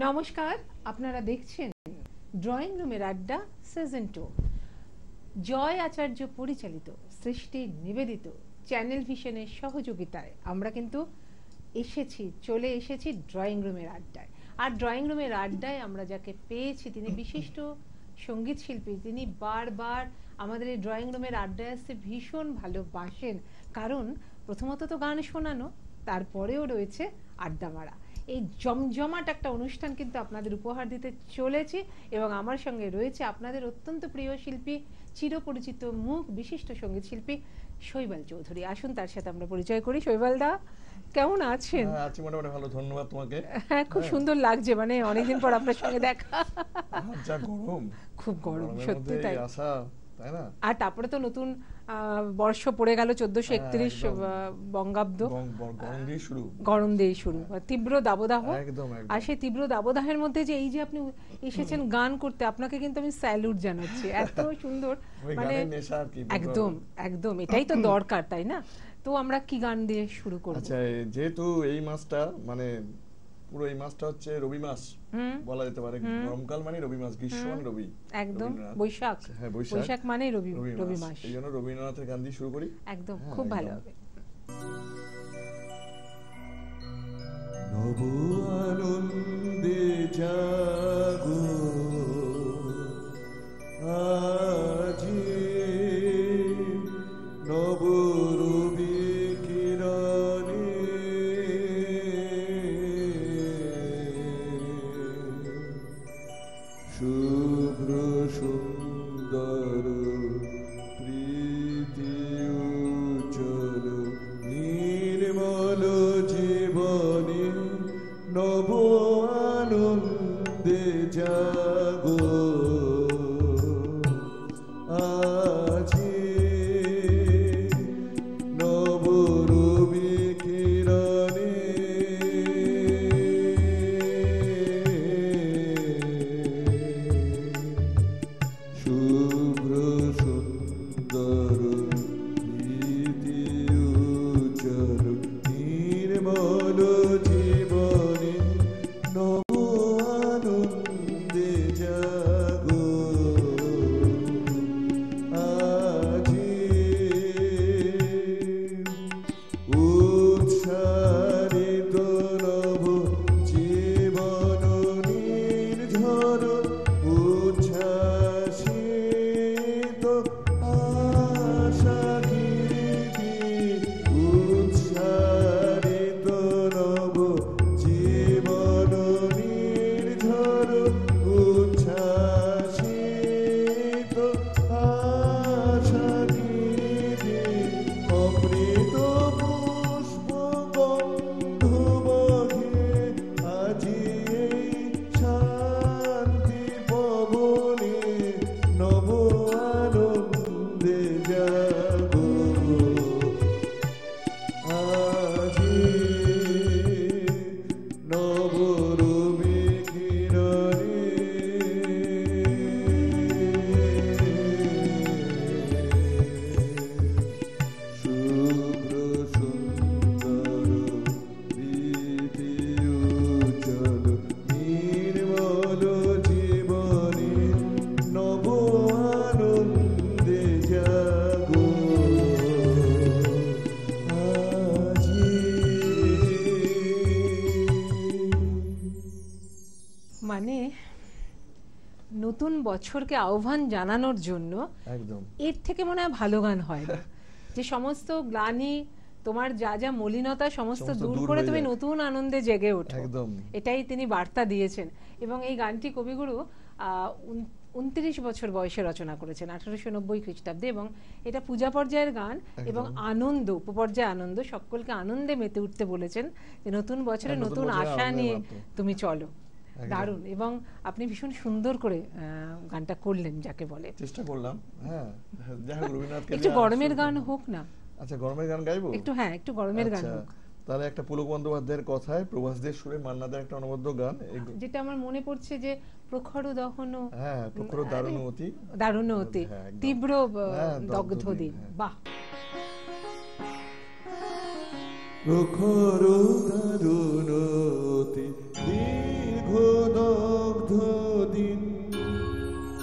নমস্কার, আপনারা দেখছেন ড্রয়িং রুমের আড্ডা সিজন 2। জয় আচার্য পরিচালিত, সৃষ্টি নিবেদিত চ্যানেল ভিশনের সহযোগিতায় আমরা কিন্তু চলে এসেছি ড্রয়িং রুমের আড্ডায়। আর ড্রয়িং রুমের আড্ডায় আমরা যাকে পেয়েছি তিনি বিশিষ্ট সঙ্গীত শিল্পী। তিনি বারবার আমাদের এই ড্রয়িং রুমের আড্ডায় আসতে ভীষণ ভালোবাসেন, কারণ প্রথমত তো গান শোনানো, তারপরেও রয়েছে আড্ডা মারা। এই জমজমাট একটা অনুষ্ঠান কিন্তু আপনাদের উপহার দিতে চলেছি, এবং আমার সঙ্গে রয়েছে আপনাদের অত্যন্ত প্রিয় শিল্পী, চিরপরিচিত মুখ, বিশিষ্ট সঙ্গীত শিল্পী শৈবাল চৌধুরী। আসুন তার সাথে আমরা পরিচয় করি। শৈবাল দা, কেমন আছেন? আছি মোটামুটি ভালো, ধন্যবাদ তোমাকে। হ্যাঁ, খুব সুন্দর লাগছে, মানে অনেকদিন পর আপনার সঙ্গে দেখা। যা গরম, খুব গরম, সত্যি তাই। আশা, তাই না? আর তারপরে তো নতুন বর্ষ পড়ে গেল 1431 বঙ্গাব্দ, গরম দিয়ে শুরু, তীব্র দাবদাহ। আর সেই তীব্র দাবদাহের মধ্যে যে এই যে আপনি এসেছেন গান করতে, আপনাকে কিন্তু আমি স্যালুট জানাচ্ছি। এত সুন্দর, মানে একদম একদম এটাই তো দরকার, তাই না? তো আমরা কি গান দিয়ে শুরু করব? আচ্ছা, যেহেতু এই মাসটা মানে পুরো এই মাসটা হচ্ছে রবি মাস বলা যেতে পারে। গরমকাল মানে রবি মাস, গ্রীষ্ম মানে রবি, একদম বৈশাখ। হ্যাঁ, বৈশাখ মানে রবি মাস। এই জন্য রবীন্দ্রনাথের গান দিয়ে শুরু করি। একদম খুব ভালো হবে। নব আনন্দে জাগো আজি, নব রবি কিরণে শুভ্র সুন্দর প্রীতি উজ্জ্বল নির্মল জীবনে নব আনন্দে জাগো আজি, নব রবি কিরণে শুভ্র সুন্দর প্রীতি উজ্জ্বল নির্মল জীবনে নব আনন্দে জাগো আজি, উৎসারিত নব জীবন নির্ঝর, উচ্ছ্বাসিত আশা গীতি, উৎসারিত নব জীবন নির্ঝর, উচ্ছ্বাসিত আশা গীতি, অমৃত পুষ্প গন্ধ বহে আজি এই শান্তি পবনে নব আনন্দে জাগো আজি, নব রবি কিরণে শুভ্র সুন্দর প্রীতি উজ্জ্বল নির্মল জীবনে নব আনন্দে জাগো আজি। মানে নতুন বছরকে আহ্বান জানানোর জন্য একদম এর থেকে মনে হয় ভালো গান হয় না, যে সমস্ত গ্লানি, তোমার যা যা মলিনতা সমস্ত দূর করে তুমি নতুন আনন্দে জেগে ওঠো। একদম এটাই তিনি বার্তা দিয়েছেন। এবং এই গানটি কবিগুরু 29 বছর বয়সে রচনা করেছেন, 1890 খ্রিস্টাব্দে, এবং এটা পূজা পর্যায়ের গান এবং আনন্দ, উপপর্যায়ে আনন্দ, সকলকে আনন্দে মেতে উঠতে বলেছেন, যে নতুন বছরে নতুন আশা নিয়ে তুমি চলো। দারুণ। এবং আপনি ভীষণ সুন্দর করে গানটা করলেন, যাকে বলে চেষ্টা করলাম। হ্যাঁ, যাই হোক, রবীন্দ্রনাথকে একটু গরমের গান হোক না? আচ্ছা, গরমের গান গাইবো একটু? হ্যাঁ, একটু গরমের গান হোক। তাহলে একটা পুলক বন্দ্যোপাধ্যায়ের কথায় প্রভাসদের সুরে মান্নাদের একটা অনবদ্য গান, যেটা আমার মনে পড়ছে যে প্রখর দহন, হ্যাঁ, প্রখর দারুণবতী, দারুণবতী, তীব্র দগ্ধ দিন। বাহ, প্রখর দারুণবতী দীর্ঘ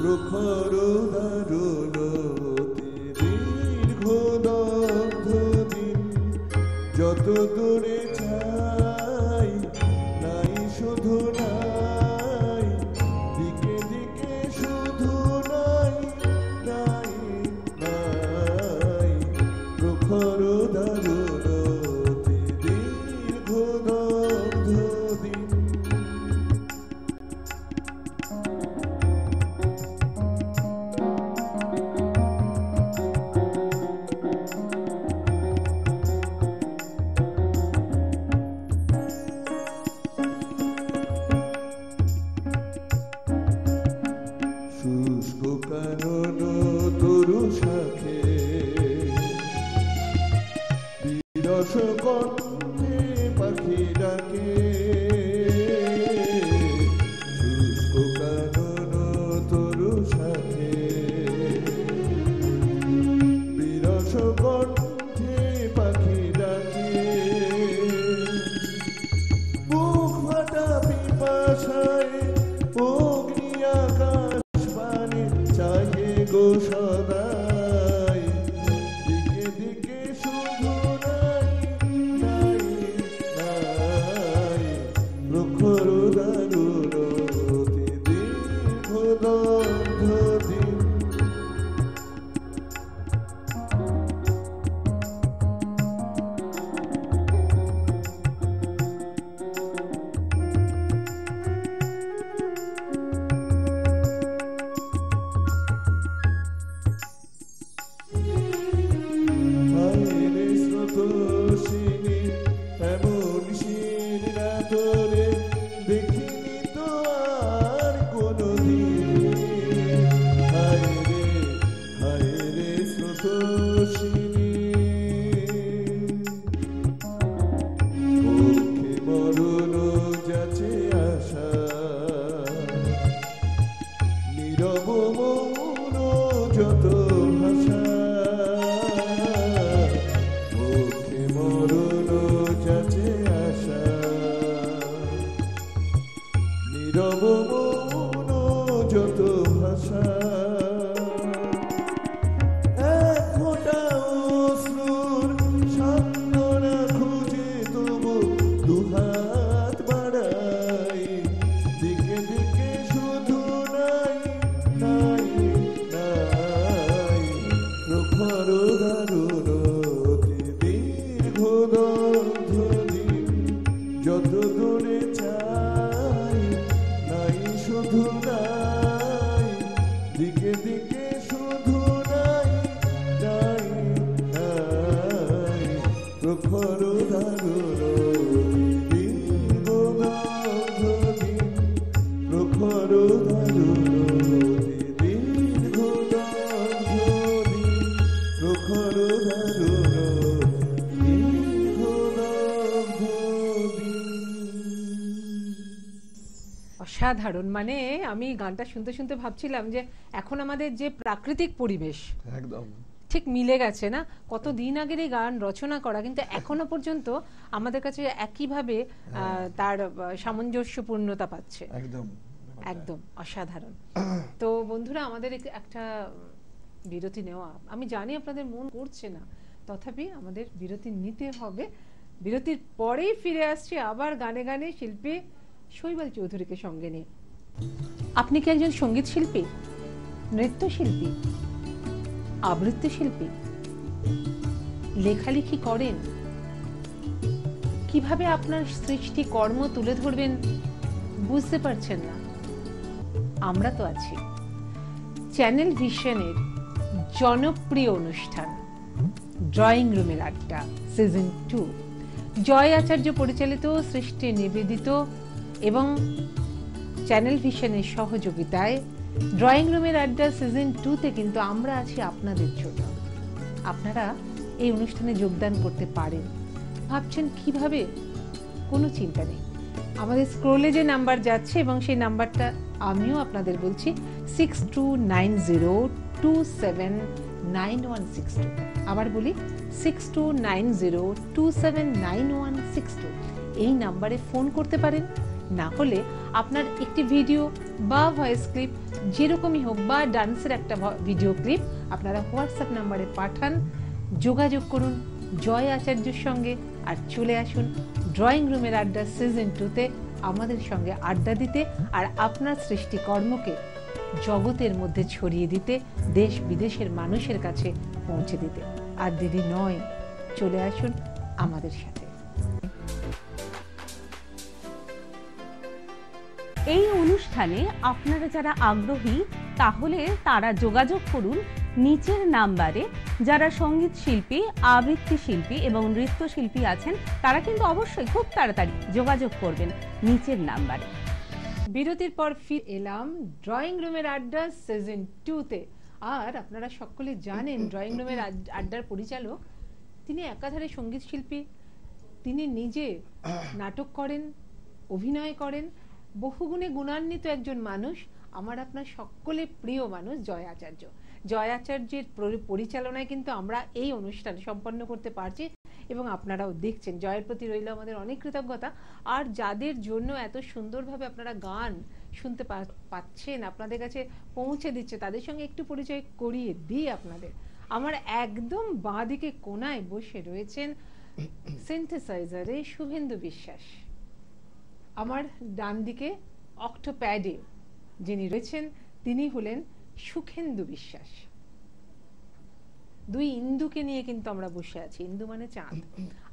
প্রখর দারুণ দীর্ঘ দগ্ধ দিন যত দূরে চাই নাই শুধু নাই দিকে দিকে শুধু নাই নাই নাই প্রখর দারুণ দীর্ঘ দগ্ধ দিন শুষ্ক কানন তরু শাখে বিরস কণ্ঠে পাখি ডাকে শুষ্ক কানন তরু শাখে বিরস কণ্ঠে পাখি ডাকে বুক ফাটা পিপাসায় অগ্নি আকাশ পানে চাহে গো সদাই দিকে দিকে শুধু নাই নাই নাই প্রখর দারুণ দীর্ঘ দগ্ধ দিন হায়রে স্রোতস্বিনী এমন শির রাতরে দেখিনি তো আর কোনোদিন হায়রে হায়রে স্রোতস্বিনী মুখে মরণ যাচে আশা নীরব মৌন যত ভাষা মুখে মরণ যাচে আশা নীরব মৌন যত ভাষা এক ফোঁটা অশ্রুর সান্ত্বনা খুঁজে তবু দুহাত বাড়াই দিকে দিকে শুধু নাই নাই নাই প্রখর দারুণ দীর্ঘ দগ্ধ দিন যত দূরে চাই নাই শুধু নাই দিকে দিকে শুধু নাই নাই নাই প্রখর দারুণ দীর্ঘ দগ্ধ দিন প্রখর দারুণ দীর্ঘ দগ্ধ দিন প্রখর দারুণ দীর্ঘ দগ্ধ দিন অসাধারণ। মানে আমি গানটা শুনতে শুনতে ভাবছিলাম যে এখন আমাদের যে প্রাকৃতিক পরিবেশ একদম ঠিক মিলে গেছে না, কতদিন আগের এই গান রচনা করা, কিন্তু এখনো পর্যন্ত আমাদের কাছে একইভাবে তার সামঞ্জস্যপূর্ণতা পাচ্ছে। একদম একদম অসাধারণ। তো বন্ধুরা, আমাদের একটা বিরতি নেওয়া, আমি জানি আপনাদের মন করছে না, তথাপি আমাদের বিরতি নিতে হবে। বিরতির পরেই ফিরে আসছি আবার গানে গানে শিল্পী শৈবাল চৌধুরীকে সঙ্গে নিয়ে। আপনি কি একজন সঙ্গীত শিল্পী, নৃত্যশিল্পী, আবৃত্তি শিল্পী? লেখালেখি করেন? কিভাবে আপনার সৃষ্টি কর্ম তুলে ধরবেন বুঝতে পারছেন না? আমরা তো আছি। চ্যানেল ভিশনের জনপ্রিয় অনুষ্ঠান ড্রয়িং রুমের আড্ডা সিজন 2, জয় আচার্য পরিচালিত, সৃষ্টি নিবেদিত এবং চ্যানেল ভিশনের সহযোগিতায় ড্রয়িং রুমের আড্ডা সিজন 2তে কিন্তু আমরা আছি আপনাদের জন্য। আপনারা এই অনুষ্ঠানে যোগদান করতে পারেন। ভাবছেন কিভাবে? কোনো চিন্তা নেই, আমাদের স্ক্রোলে যে নাম্বার যাচ্ছে এবং সেই নাম্বারটা আমিও আপনাদের বলছি 6290279162। আবার বলি 6290279162। এই নাম্বারে ফোন করতে পারেন। না হলে আপনার একটি ভিডিও বা ভয়েস ক্লিপ যেরকমই হোক, বা ডান্সের একটা ভিডিও ক্লিপ আপনারা হোয়াটসঅ্যাপ নাম্বারে পাঠান, যোগাযোগ করুন জয় আচার্যের সঙ্গে, আর চলে আসুন ড্রয়িং রুমের আড্ডা সিজন 2-তে আমাদের সঙ্গে আড্ডা দিতে, আর আপনার সৃষ্টিকর্মকে জগতের মধ্যে ছড়িয়ে দিতে, দেশ বিদেশের মানুষের কাছে পৌঁছে দিতে। আর দেরি নয়, চলে আসুন আমাদের সাথে। এই অনুষ্ঠানে আপনারা যারা আগ্রহী তাহলে তারা যোগাযোগ করুন নিচের নাম্বারে। যারা সঙ্গীত শিল্পী, আবৃত্তি শিল্পী এবং নৃত্যশিল্পী আছেন তারা কিন্তু অবশ্যই খুব তাড়াতাড়ি যোগাযোগ করবেন নিচের নাম্বারে। বিরতির পর ফিরে এলাম ড্রয়িং রুমের আড্ডা সিজন 2-তে। আর আপনারা সকলে জানেন ড্রয়িং রুমের আড্ডার পরিচালক তিনি একাধারে সঙ্গীত শিল্পী, তিনি নিজে নাটক করেন, অভিনয় করেন, বহুগুণে গুণান্বিত একজন মানুষ, আমার আপনার সকলে প্রিয় মানুষ জয় আচার্য। জয় আচার্যের পরিচালনায় কিন্তু আমরা এই অনুষ্ঠান সম্পন্ন করতে পারছি এবং আপনারাও দেখছেন। জয়ের প্রতি রইল আমাদের অনেক কৃতজ্ঞতা। আর যাদের জন্য এত সুন্দরভাবে আপনারা গান শুনতে পাচ্ছেন, আপনাদের কাছে পৌঁছে দিচ্ছে, তাদের সঙ্গে একটু পরিচয় করিয়ে দিই আপনাদের। আমার একদম বাঁ দিকে কোনায় বসে রয়েছেন সিনথেসাইজারে শুভেন্দু বিশ্বাস, আমার ডান দিকে অক্টোপ্যাডে যিনি রয়েছেন তিনি হলেন সুখেন্দু বিশ্বাস। দুই ইন্দুকে নিয়ে কিন্তু আমরা বসে আছি, ইন্দু মানে চাঁদ।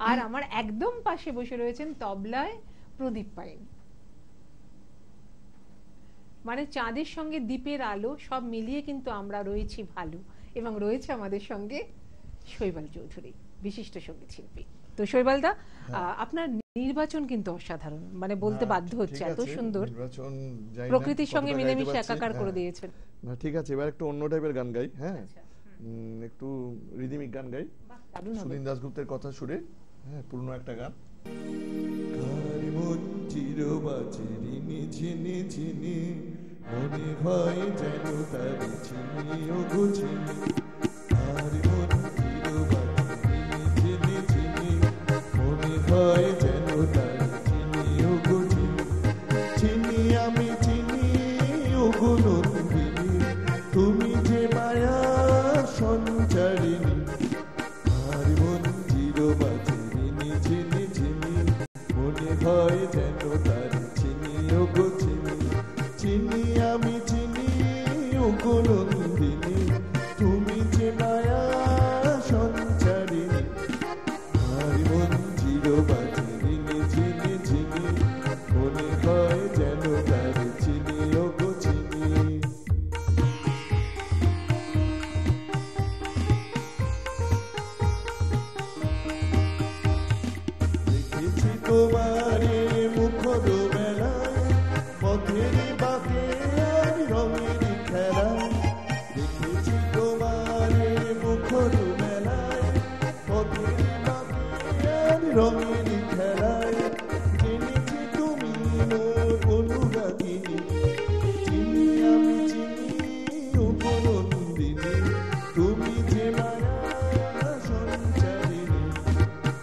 আর আমার একদম পাশে বসে রয়েছেন তবলায় প্রদীপ পাইন, মানে চাঁদের সঙ্গে দ্বীপের আলো সব মিলিয়ে কিন্তু আমরা রয়েছি ভালো। এবং রয়েছে আমাদের সঙ্গে শৈবাল চৌধুরী, বিশিষ্ট সঙ্গীত শিল্পী। তো শৈবালদা, আপনার নির্বাচন কিন্তু অসাধারণ, মানে বলতে বাধ্য হচ্ছে, এত সুন্দর প্রকৃতির সঙ্গে মিলেমিশে একাকার করে দিয়েছেন। না ঠিক আছে, এবার একটু অন্য টাইপের গান গাই। হ্যাঁ, একটু রিদমিক গান গাই, সুনীল দাশগুপ্তের কথা সুরে। হ্যাঁ, পুরনো একটা গান। কার মন চিরবাচে রিনি ঝিনি ঝিনি, মনে হয় যেন তার চিনি ও গুছিনি। কার মন চিরবাচে রিনি ঝিনি ঝিনি, মনে হয় যেন তার চিনি ও গুছিনি। চিনি আমি চিনি ও গুণন্দিনী, তুমি যে মায়া সঞ্চারিণী। কার মন চিরবাচে রিনি ঝিনি ঝিনি, মনে হয় যেন তার চিনি ও গুছিনি। চিনি আমি চিনি ও গুণন্দিনী, তুমি যে মায়া সঞ্চারিণী। কার মন চিরবাচে রিনি ঝিনি ঝিনি, মনে হয় যেন তার চিনি ও গুছিনি। দেখেছি তোমারে মুখর মেলায়, পথের বাঁকে আর রঙের খেলায়। দেখেছি তোমারে মুখর মেলায়, পথের বাঁকে আর রঙের খেলায়। জেনেছি তুমি মোর অনুরাগিনী, চিনি আমি চিনি উপনন্দিনী, তুমি যে মায়া সঞ্চারিণী।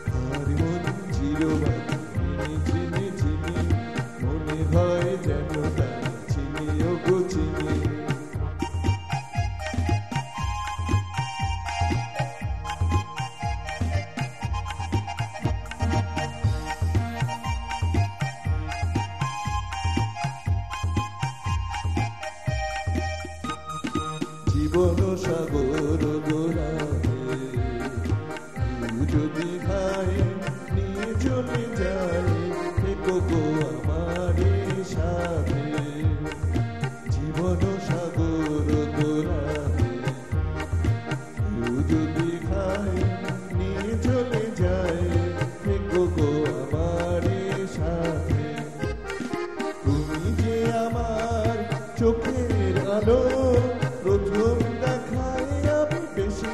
কার মন চিরবাচে রিনি ঝিনি ঝিনি, মনে হয় যেন তার চিনি ও গুছিনি। জীবন সাগর গোলাপে কেউ যদি খায় নিয়ে চলে যায়, থেকো গো আমার সাথে। জীবন সাগর গোলাপে কেউ যদি খায় নিয়ে চলে যায়, থেকো গো আমার সাথে। তুমি যে আমার চোখের আলো, প্রথম দেখায় আমি বেশি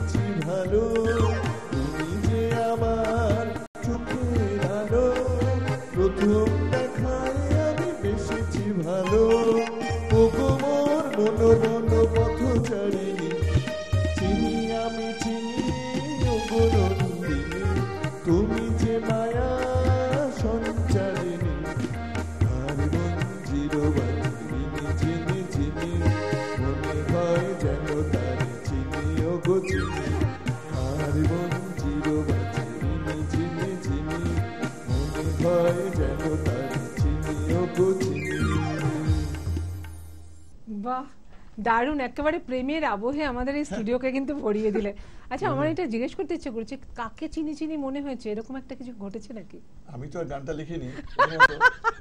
দারুণ, একেবারে প্রেমের আবহে আমাদের এই স্টুডিওকে কিন্তু ভরিয়ে দিলে। আচ্ছা, আমার এটা জিজ্ঞেস করতে ইচ্ছে করছে, কাকে চিনি চিনি মনে হয়েছে, এরকম একটা কিছু ঘটেছে নাকি? আমি তো আর গানটা লিখিনি,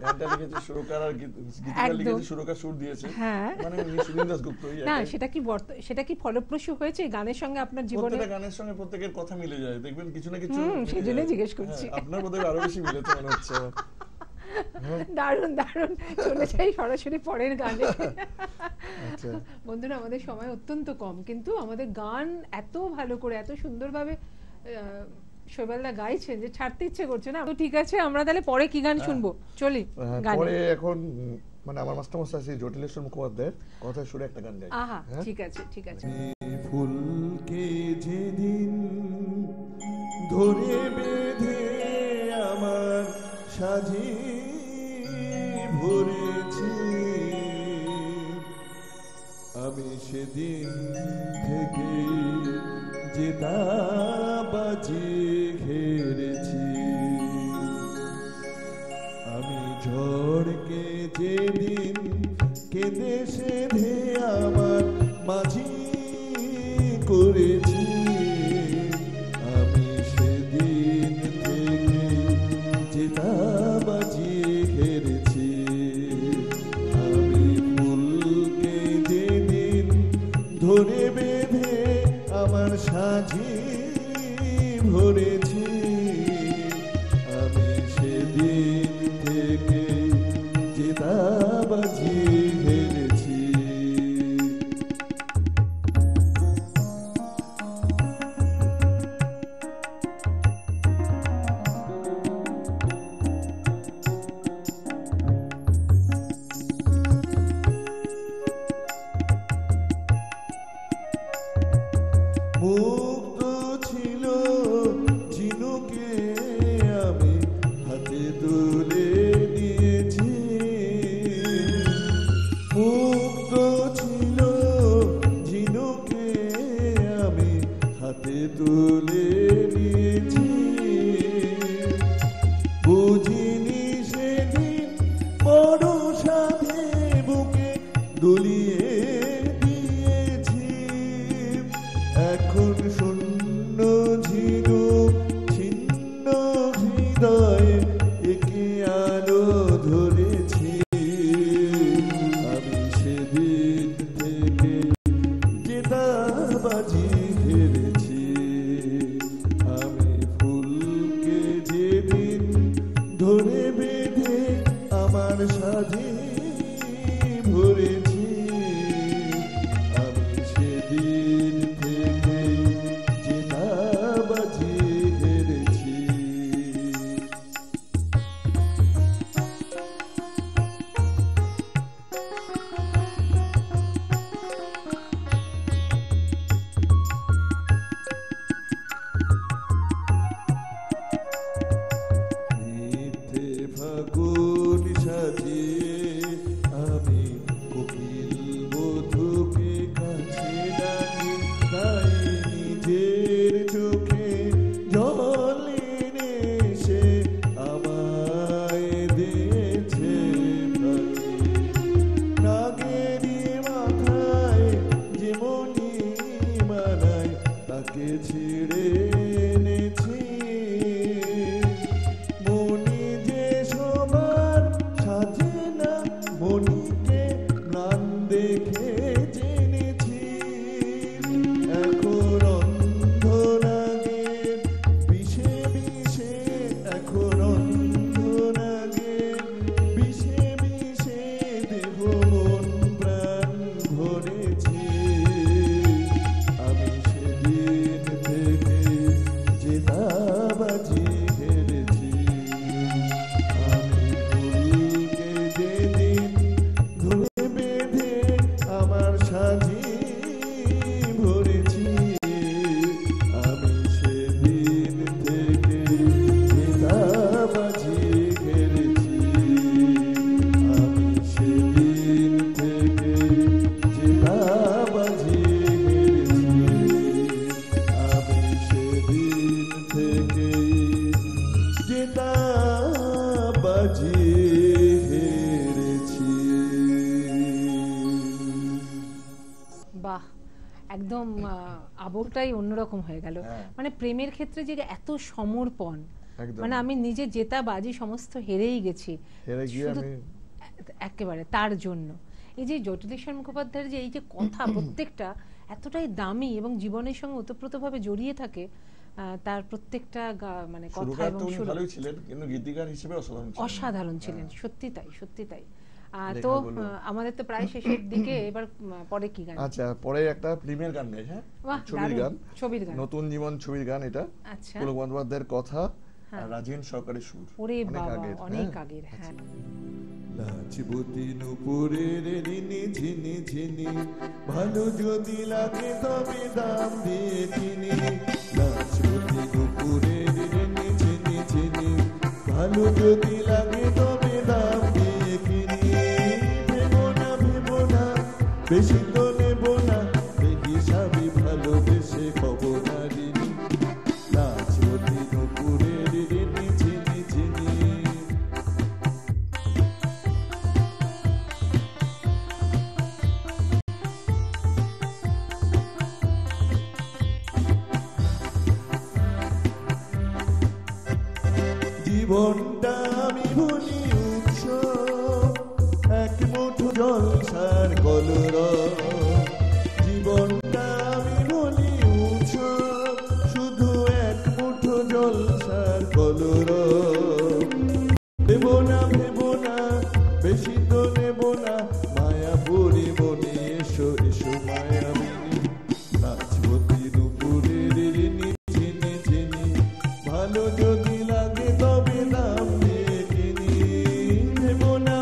গানটা লিখেছে সুরকার আর গীতিকার লিখেছে, সুরকার সুর দিয়েছে, মানে সুনীল দাশগুপ্ত। না, সেটা কি ফলপ্রসূ হয়েছে গানের সঙ্গে আপনার জীবনে? প্রত্যেকটা গানের সঙ্গে প্রত্যেকের কথা মিলে যায়, দেখবেন কিছু না কিছু। সেজন্যই জিজ্ঞেস করছি। আপনার বোধহয় আরো বেশি মিলেছে মনে হচ্ছে। দারুণ দারুণ, চলে যাই সরাসরি পরের গানে। বন্ধুরা, আমাদের সময় অত্যন্ত কম, কিন্তু আমাদের গান এত ভালো করে এত সুন্দরভাবে শৈবালদা গাইছেন যে ছাড়তে ইচ্ছে করছে না। তো ঠিক আছে, আমরা তাহলে পরে কি গান শুনবো, চলি গানে। পরে এখন মানে আমার মাস্টারমশাই শ্রী জটিলেশ্বর মুখোপাধ্যায়ের কথা সুরে একটা গান গাই। আহা, ঠিক আছে ঠিক আছে। ফুলকে যেদিন ধরে বেঁধে আমার সাজি ভরেছি, আমি সেদিন থেকে যেটা বাজি হেরেছি, আমি ঝড়কে যেদিন কেঁদে সেধে আমার মাঝি করেছি, আমি সেদিন থেকে যেটা বাজি হেরেছি, আমি ফুলকে যেদিন ধরে বেঁধে আমার সাজি ভরেছি, আমি সেদিন থেকে যেটা বাজি হেরেছি। মুক্ত ছিল ঝিনুকে আমি হাতে তুলে নিয়েছি, মুক্ত ছিল ঝিনুকে আমি হাতে তুলে নিয়েছি, বুঝিনি সেদিন বড় সাধে বুকে দুলিয়ে দিয়েছি, এখন শূন্য ঝিনুক ছিন্ন হৃদয়ে একে আলো ধরেছি, আমি সেদিন থেকে যেটা বাজি হেরেছি, আমি ফুলকে যেদিন ধরে বেঁধে আমার সাজি ভরেছি, আমি সেদিন থেকে যেটা বাজি হেরেছি। মিথ্যে ফাগুন সাজিয়ে আমি কোকিল বধূকে কাছে ডাকি, তাই নিজের চোখে জল এনে সে আমায় দিয়েছে ফাঁকি, নাগেরই মাথায় যে মনি মানায় তাকে ছিঁড়ে এনেছি, মনি যে সবার সাজে না, মনিকে নাম দেখে জেনেছি, এখন অন্ধ নাগের বিষে বিষে, এখন অন্ধ নাগের বিষে বিষে দেহ মন প্রাণ ভরেছি, আমি সেদিন থেকে বাহ, একদম আবহটাই অন্যরকম হয়ে গেল। মানে প্রেমের ক্ষেত্রে যে এত সমর্পণ, মানে আমি নিজে জেতা বাজি সমস্ত হেরেই গেছি একেবারে তার জন্য। এই যে জটিলেশ্বর মুখোপাধ্যায়ের যে এই যে কথা প্রত্যেকটা এতটাই দামি এবং জীবনের সঙ্গে ওতপ্রোতভাবে জড়িয়ে থাকে, তার প্রত্যেকটা মানে কথা এবং সুর ভালোই ছিলেন, কিন্তু গীতিকার হিসেবে অসাধারণ ছিলেন। সত্যি তাই, সত্যি তাই। তো আমাদের তো প্রায় শেষের দিকে, এবার পরে কি গান? আচ্ছা, পরে একটা প্রেমের গান গাই। হ্যাঁ, ছবির গান, নতুন জীবন ছবির গান। এটা পুলক বন্দ্যোপাধ্যায়ের কথা আর রাজেন সরকারের সুর। ওরে বাবা, অনেক আগের। হ্যাঁ, লাজবতী নুপুরের রিনি ঝিনি ঝিনি, ভালো যদি লাগে তবে দাম দিয়ে কিনি। লাজবতী নুপুরের রিনি ঝিনি ঝিনি, ভালো যদি লাগে তবে দাম দিয়ে কিনি। ভেবো না বেশি তো নেব না, বেহিসাবি ভালোবেসে খবর নারিনি। লাজবতী নুপুরের রিনি ঝিনি ঝিনি। জীবনটা আমি ভুলি উৎসব, এক মুঠো জলসার কলরব। জীবনটা আমি ভুলি উৎসব, শুধু এক মুঠো জলসার কলরব। ভেবো না বেশি তো নেব না, মায়াপুরি মনে এসো এসো মায়াবিনী। লাজবতী নুপুরের রিনি ঝিনি ঝিনি, ভালো যদি লাগে তবে দাম দিয়ে কিনি। ভেবো না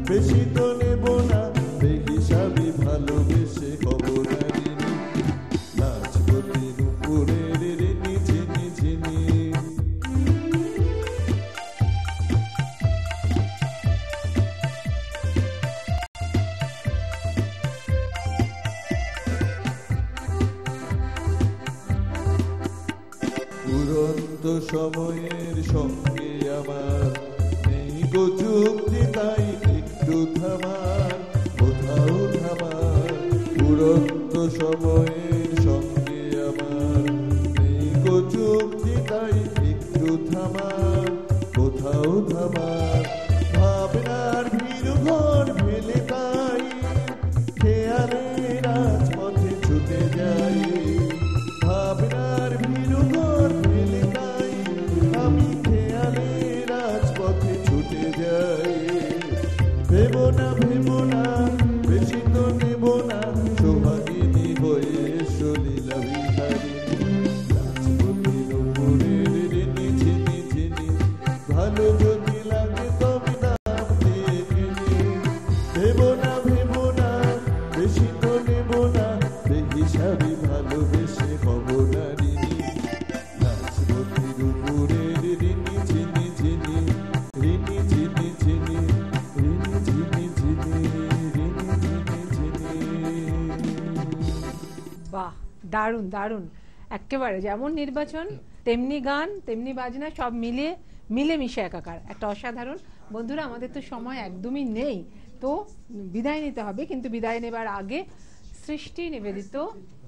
বেশি তো নেব না, বেহিসাবি ভালোবেসে খবর নারিনি। লাজবতী নুপুরের রিনি ঝিনি ঝিনি। উড়ন্ত সময়ের সঙ্গে আমার নেই গো যুক্তি, তাই একটু থামার, কোথাও থামার। উড়ন্ত সময়ের সঙ্গে আমার নেই গো যুক্তি, তাই একটু থামার, কোথাও থামার। ভাবনার ভিড় ঘর ফেলে তাই খেয়ালে রাজপথে ছুটে যাই। ভাবনার ভিড় ঘর ফেলে তাই আমি খেয়ালে রাজপথে ছুটে যাই। ভেবো না বেশি তো নেব না, সোহাগিনী হয়ে এসো লীলা বিহারিণী। লাজবতী নুপুরের রিনি ঝিনি ঝিনি, ভালো যদি লাগে তবে দাম দিয়ে কিনি। ভেবো না বেশি তো নেব না, বেহিসাবি ভালোবেসে খবর নারিনি। লাজবতী নুপুরের রিনি ঝিনি ঝিনি, রিনি ঝিনি ঝিনি, রিনি ঝিনি ঝিনি, রিনি ঝিনি ঝিনি। বাহ, দারুণ দারুণ। একেবারে যেমন নির্বাচন, তেমনি গান, তেমনি বাজনা, সব মিলে মিশে একাকার, একটা অসাধারণ। বন্ধুরা, আমাদের তো সময় একদমই নেই, তো বিদায় নিতে হবে। কিন্তু বিদায় নেবার আগে সৃষ্টি নিবেদিত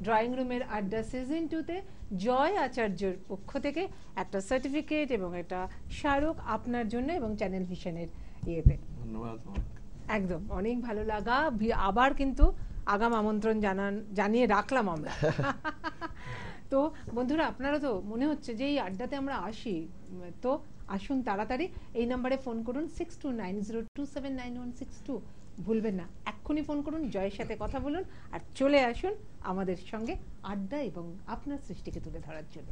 ড্রয়িং রুমের আড্ডা সিজন 2-তে জয় আচার্যর পক্ষ থেকে একটা সার্টিফিকেট এবং একটা স্মারক আপনার জন্য এবং চ্যানেল ভিশনের ইয়েতে। ধন্যবাদ। একদম অনেক ভালো লাগা। আবার কিন্তু আগাম আমন্ত্রণ জানিয়ে রাখলাম আমরা। তো বন্ধুরা, আপনারা তো মনে হচ্ছে যে এই আড্ডাতে আমরা আসি, তো আসুন তাড়াতাড়ি। এই নাম্বারে ফোন করুন 6290279162। ভুলবেন না, এক্ষুনি ফোন করুন, জয়ের সাথে কথা বলুন আর চলে আসুন আমাদের সঙ্গে আড্ডা এবং আপনার সৃষ্টিকে তুলে ধরার জন্য।